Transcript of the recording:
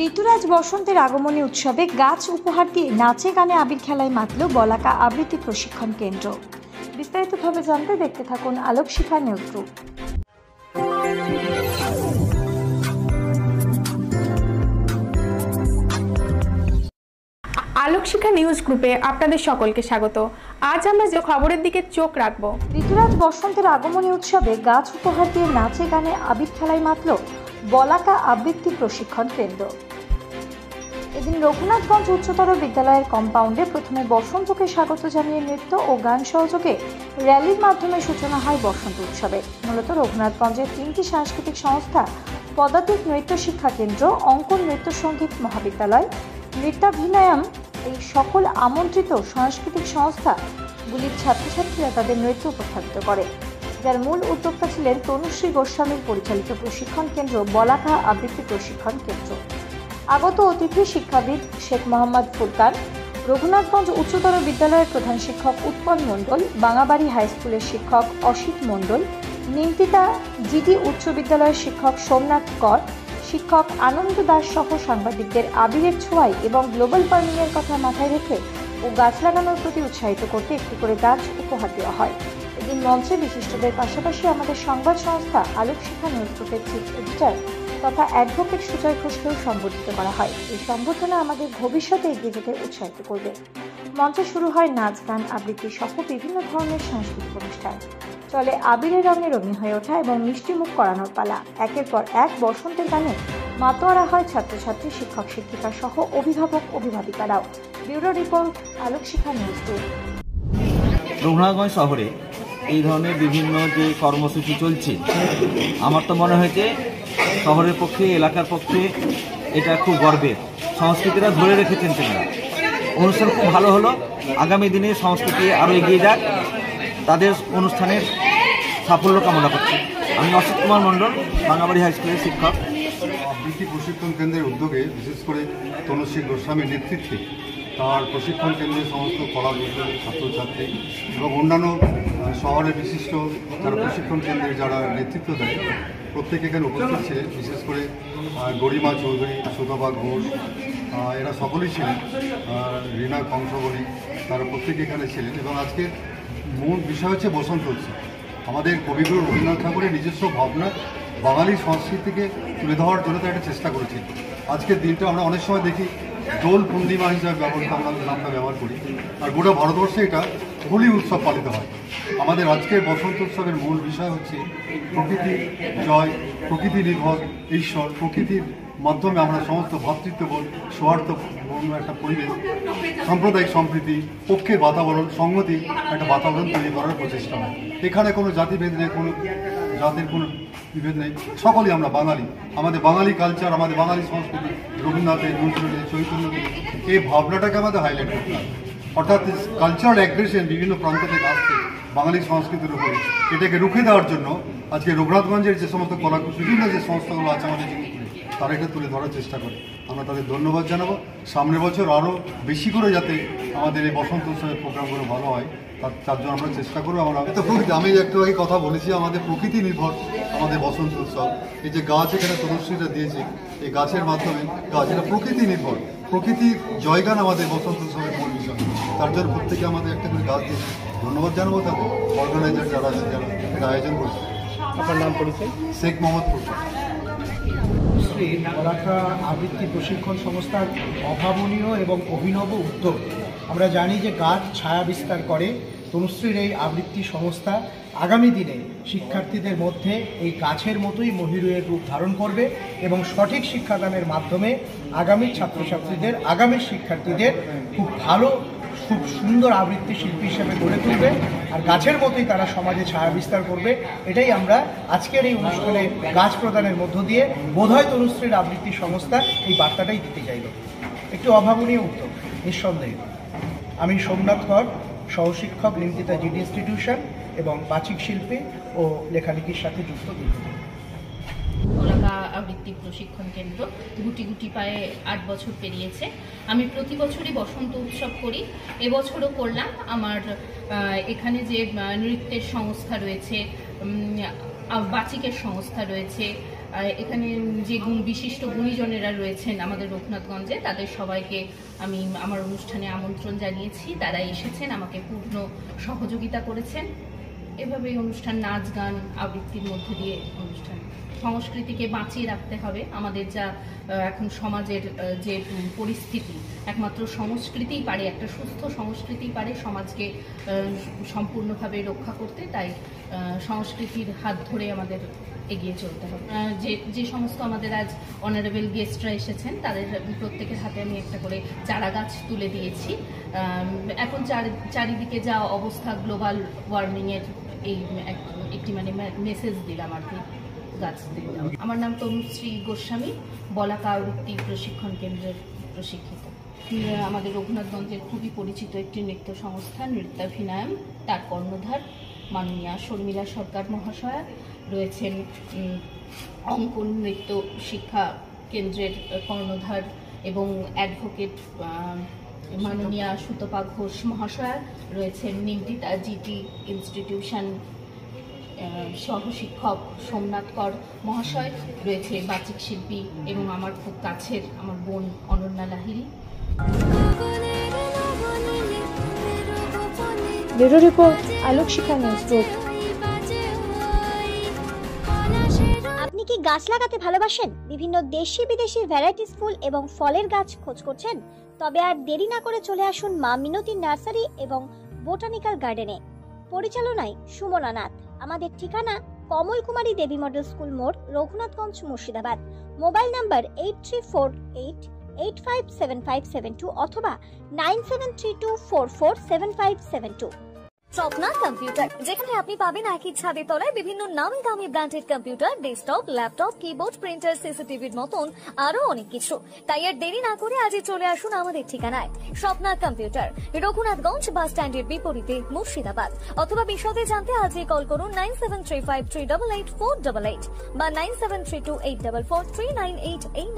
ঋতুরাজ বসন্তের আগমনী উৎসবে গাছ উপহার দিয়ে নাচে গানে আবির খেলায় মাতল বলাকা আবৃত্তি প্রশিক্ষণ কেন্দ্র। বিস্তারিতভাবে জানতে দেখতে থাকুন Alokshikha news group. Alokshikha news গ্রুপে আপনাদের সকলকে স্বাগত। আজ আমরা যে খবরের দিকে চোখ রাখব, ঋতুরাজ বসন্তের আগমনী উৎসবে গাছ উপহার দিয়ে নাচে গানে আবির খেলায় মাতল বলাকা আবৃত্তি প্রশিক্ষণ কেন্দ্র। এদিন রঘুনাথগঞ্জ উচ্চতর বিদ্যালয়ের কম্পাউন্ডে প্রথমে বসন্তকে স্বাগত জানিয়ে নৃত্য ও গান সহযোগে র্যালির মাধ্যমে সূচনা হয় বসন্ত উৎসবে। মূলত রঘুনাথগঞ্জের 3টি সাংস্কৃতিক সংস্থা পদাতিক নৃত্য শিক্ষা কেন্দ্র, অঙ্কন নৃত্য সঙ্গীত মহাবিদ্যালয়, নৃত্যাভিনয়ম এই সকল আমন্ত্রিত সাংস্কৃতিক সংস্থাগুলির ছাত্রছাত্রীরা তাদের নৃত্য উপস্থাপিত করে, যার মূল উদ্যোক্তা ছিলেন তনুশ্রী গোস্বামীর পরিচালিত প্রশিক্ষণ কেন্দ্র বলাকা আবৃত্তি প্রশিক্ষণ কেন্দ্র। আগত অতিথি শিক্ষাবিদ শেখ মোহাম্মদ ফুরকান, রঘুনাথগঞ্জ উচ্চতর বিদ্যালয়ের প্রধান শিক্ষক উৎপল মণ্ডল, বাঙাবাড়ি হাই স্কুলের শিক্ষক অসিত মণ্ডল, নিমতিতা জিডি উচ্চ বিদ্যালয়ের শিক্ষক সোমনাথ কর, শিক্ষক আনন্দ দাস সহ সাংবাদিকদের আবিরের ছোঁয়ায় এবং গ্লোবাল ওয়ার্মিংয়ের কথা মাথায় রেখে ও গাছ লাগানোর প্রতি উৎসাহিত করতে একটি করে গাছ উপহার দেওয়া হয়। এদিন মঞ্চে বিশিষ্টদের পাশাপাশি আমাদের সংবাদ সংস্থা আলোকশিখা নিউজ গ্রুপের চিফ এডিটর তথা অ্যাডভোকেট সুজয় ঘোষকেও সম্বোধিত করা হয়। এই সম্বোধনা আমাদের ভবিষ্যতে এগিয়ে যেতে উৎসাহিত করবে। মঞ্চে শুরু হয় নাচ, গান, আবৃত্তি সহ বিভিন্ন ধরনের সাংস্কৃতিক অনুষ্ঠান। চলে আবিরের রঙে রঙিন হয়ে ওঠা এবং মিষ্টি মুখ করানোর পালা। একের পর এক বসন্তের গানে মাতোয়ারা হয় ছাত্রছাত্রী, শিক্ষক শিক্ষিকা সহ অভিভাবক অভিভাবিকারাও। Bureau report, Alokshikha news group. Raghunathganj শহরে এই ধরনের বিভিন্ন যে কর্মসূচি চলছে, আমার তো মনে হয় যে শহরের পক্ষে, এলাকার পক্ষে এটা খুব গর্বের। সংস্কৃতিরা ধরে রেখেছেন তিনি। অনুষ্ঠান খুব ভালো হলো। আগামী দিনে সংস্কৃতি আরও এগিয়ে যাক, তাদের অনুষ্ঠানের সাফল্য কামনা করছি। আমি অসিত কুমার মণ্ডল, বাঙাবাড়ি হাই স্কুলের শিক্ষক। আবৃত্তি প্রশিক্ষণ কেন্দ্রের উদ্যোগে বিশেষ করে তনুশ্রী গোস্বামীর নেতৃত্বে তার প্রশিক্ষণ কেন্দ্রের সমস্ত কলা বিদ্যালয়ের ছাত্রছাত্রী এবং অন্যান্য শহরের বিশিষ্ট যারা প্রশিক্ষণ কেন্দ্রের যারা নেতৃত্ব দেয় প্রত্যেকে এখানে উপস্থিত ছিলেন। বিশেষ করে গরিমা চৌধুরী, সুতপা ঘোষ, এরা সকলেই ছিলেন, রীনা কংসবলী, তারা প্রত্যেকে এখানে ছিলেন। এবং আজকের মূল বিষয় হচ্ছে বসন্ত উৎসব। আমাদের কবিগুরু রবীন্দ্রনাথ ঠাকুরের নিজস্ব ভাবনা বাঙালি সংস্কৃতিকে তুলে ধরার জন্য তারা একটা চেষ্টা করেছেন। আজকের দিনটা আমরা অনেক সময় দেখি দোল পূর্ণিমা হিসাবে আমরা নামটা ব্যবহার করি, আর গোটা ভারতবর্ষে এটা হোলি উৎসব পালিত হয়। আমাদের আজকের বসন্ত উৎসবের মূল বিষয় হচ্ছে প্রকৃতি জয়, প্রকৃতি নির্ভর ঈশ্বর, প্রকৃতির মাধ্যমে আমরা সমস্ত ভ্রাতৃত্ববোধ, সৌহার্দ্যপূর্ণ একটা পরিবেশ, সাম্প্রদায়িক সম্প্রীতি, পক্ষের বাতাবরণ, সংহতি একটা বাতাবরণ তৈরি করার প্রচেষ্টা হয়। এখানে কোনো জাতিভেদ নেই, কোনো জাতির কোনো বিভেদ নেই, সকলেই আমরা বাঙালি। আমাদের বাঙালি কালচার, আমাদের বাঙালি সংস্কৃতি রবীন্দ্রনাথের, নজরুলের, চৈতন্যদেব, এই ভাবনাটাকে আমাদের হাইলাইট করতে হবে। অর্থাৎ কালচারাল অ্যাগ্রেশন বিভিন্ন প্রান্ত থেকে আসছে বাঙালি সংস্কৃতির উপরে, এটাকে রুখে দেওয়ার জন্য আজকে রঘুনাথগঞ্জের যে সমস্ত বিভিন্ন যে সংস্থাগুলো আছে আমাদের তারা এটা তুলে ধরার চেষ্টা করে। আমরা তাদের ধন্যবাদ জানাবো। সামনের বছর আরও বেশি করে যাতে আমাদের এই বসন্ত উৎসবের প্রোগ্রামগুলো ভালো হয় তার জন্য আমরা চেষ্টা করবো। আমরা তো প্রকৃতি, আমি একটু আগে কথা বলেছি, আমাদের প্রকৃতি নির্ভর আমাদের বসন্ত উৎসব। এই যে গাছ এখানে তনুশ্রীটা দিয়েছে, এই গাছের মাধ্যমে গাছ এটা প্রকৃতি নির্ভর, প্রকৃতির জয়গান আমাদের বসন্ত উৎসবের মূল বিষয়। তার জন্য প্রত্যেকে আমাদের একটা করে গাছ দিয়েছে, ধন্যবাদ জানাবো তাদের, অর্গানাইজার যারা আছে, যারা এটা আয়োজন করছে। আপনার নাম পরিচয়? শেখ মোহাম্মদ ফুরকান। বলাকা আবৃত্তি প্রশিক্ষণ সংস্থার অভাবনীয় এবং অভিনব উদ্যোগ। আমরা জানি যে গাছ ছায়া বিস্তার করে। তনুশ্রীর এই আবৃত্তি সংস্থা আগামী দিনে শিক্ষার্থীদের মধ্যে এই গাছের মতোই মহিরুহের রূপ ধারণ করবে এবং সঠিক শিক্ষাদানের মাধ্যমে আগামী ছাত্রছাত্রীদের, আগামী শিক্ষার্থীদের খুব ভালো, খুব সুন্দর আবৃত্তি শিল্পী হিসেবে গড়ে তুলবে। আর গাছের মতোই তারা সমাজে ছায়া বিস্তার করবে। এটাই আমরা আজকের এই অনুষ্ঠানে গাছ প্রদানের মধ্য দিয়ে বোধহয় তনুশ্রীর আবৃত্তি সংস্থা এই বার্তাটাই দিতে চাইল। একটু অভাবনীয় উদ্যোগ নিঃসন্দেহে। আমি সোমনাথ কর, সহশিক্ষক, নিমতিতা জিডি ইনস্টিটিউশন এবং বাচিক শিল্পী ও লেখালেখির সাথে যুক্ত। বলাকা আবৃত্তি প্রশিক্ষণ কেন্দ্র গুটি গুটি পায়ে 8 বছর পেরিয়েছে। আমি প্রতি বছরই বসন্ত উৎসব করি, এবছরও করলাম। আমার এখানে যে নৃত্যের সংস্থা রয়েছে, বাচিকের সংস্থা রয়েছে, এখানে যে বিশিষ্ট গুণীজনেরা রয়েছেন আমাদের রঘুনাথগঞ্জে, তাদের সবাইকে আমি আমার অনুষ্ঠানে আমন্ত্রণ জানিয়েছি। তারা এসেছেন, আমাকে পূর্ণ সহযোগিতা করেছেন। এভাবে অনুষ্ঠান নাচ গান আবৃত্তির মধ্যে দিয়ে অনুষ্ঠান সংস্কৃতিকে বাঁচিয়ে রাখতে হবে। আমাদের যা এখন সমাজের যে পরিস্থিতি, একমাত্র সংস্কৃতিই পারে, একটা সুস্থ সংস্কৃতিই পারে সমাজকে সম্পূর্ণভাবে রক্ষা করতে। তাই সংস্কৃতির হাত ধরে আমাদের এগিয়ে চলতে হবে। যে সমস্ত আমাদের আজ অনারেবল গেস্টরা এসেছেন, তাদের প্রত্যেকের হাতে আমি একটা করে চারা গাছ তুলে দিয়েছি। এখন চারিদিকে যা অবস্থা, গ্লোবাল ওয়ার্মিংয়ের এই একটি মানে মেসেজ দিলাম আর কি গাছ দিতে। আমার নাম তনুশ্রী গোস্বামী, বলাকা আবৃত্তি প্রশিক্ষণ কেন্দ্রের প্রশিক্ষিত। আমাদের রঘুনাথগঞ্জের খুবই পরিচিত একটি নৃত্য সংস্থা নৃত্যাভিনয়ম, তার কর্ণধার মাননীয়া শর্মিলা সরকার মহাশয়া রয়েছেন। অঙ্কন নৃত্য শিক্ষা কেন্দ্রের কর্ণধার এবং অ্যাডভোকেট মাননীয়া সুতপা ঘোষ মহাশয়া রয়েছেন। নিমতিতা জিটি ইনস্টিটিউশন সহশিক্ষক সোমনাথ কর মহাশয় রয়েছে, বাচিক শিল্পী এবং আমার খুব কাছের আমার বোন অনন্যা লাহিড়ী। ব্যুরো রিপোর্ট, আলোক শিখা নিউজ গ্রুপ। আপনি কি গাছ লাগাতে ভালোবাসেন? বিভিন্ন দেশি বিদেশি ভ্যারাইটিস ফুল এবং ফলের গাছ খোঁজ করছেন? তবে আর দেরি না করে চলে আসুন মা মিনতি নার্সারি এবং বোটানিক্যাল গার্ডেনে। পরিচালনায় সুমনা নাথ। আমাদের ঠিকানা কমল কুমারী দেবী মডেল স্কুল মোড়, রঘুনাথগঞ্জ, মুর্শিদাবাদ। মোবাইল নাম্বার 8348857572 অথবা 9732447572। স্বপ্না কম্পিউটার, যেখানে আপনি পাবেন একই ছাদের তলায় বিভিন্ন নামি দামি branded computer, desktop, laptop, keyboard, printer, সিসিটিভির মতন আরো অনেক কিছু। তাই আর দেরি না করে আজই চলে আসুন আমাদের ঠিকানায়। স্বপ্না কম্পিউটার, রঘুনাথগঞ্জ বাস স্ট্যান্ডের বিপরীতে, মুর্শিদাবাদ। অথবা বিশদে জানতে আজই কল করুন 9735388488 বা 9732844398 এই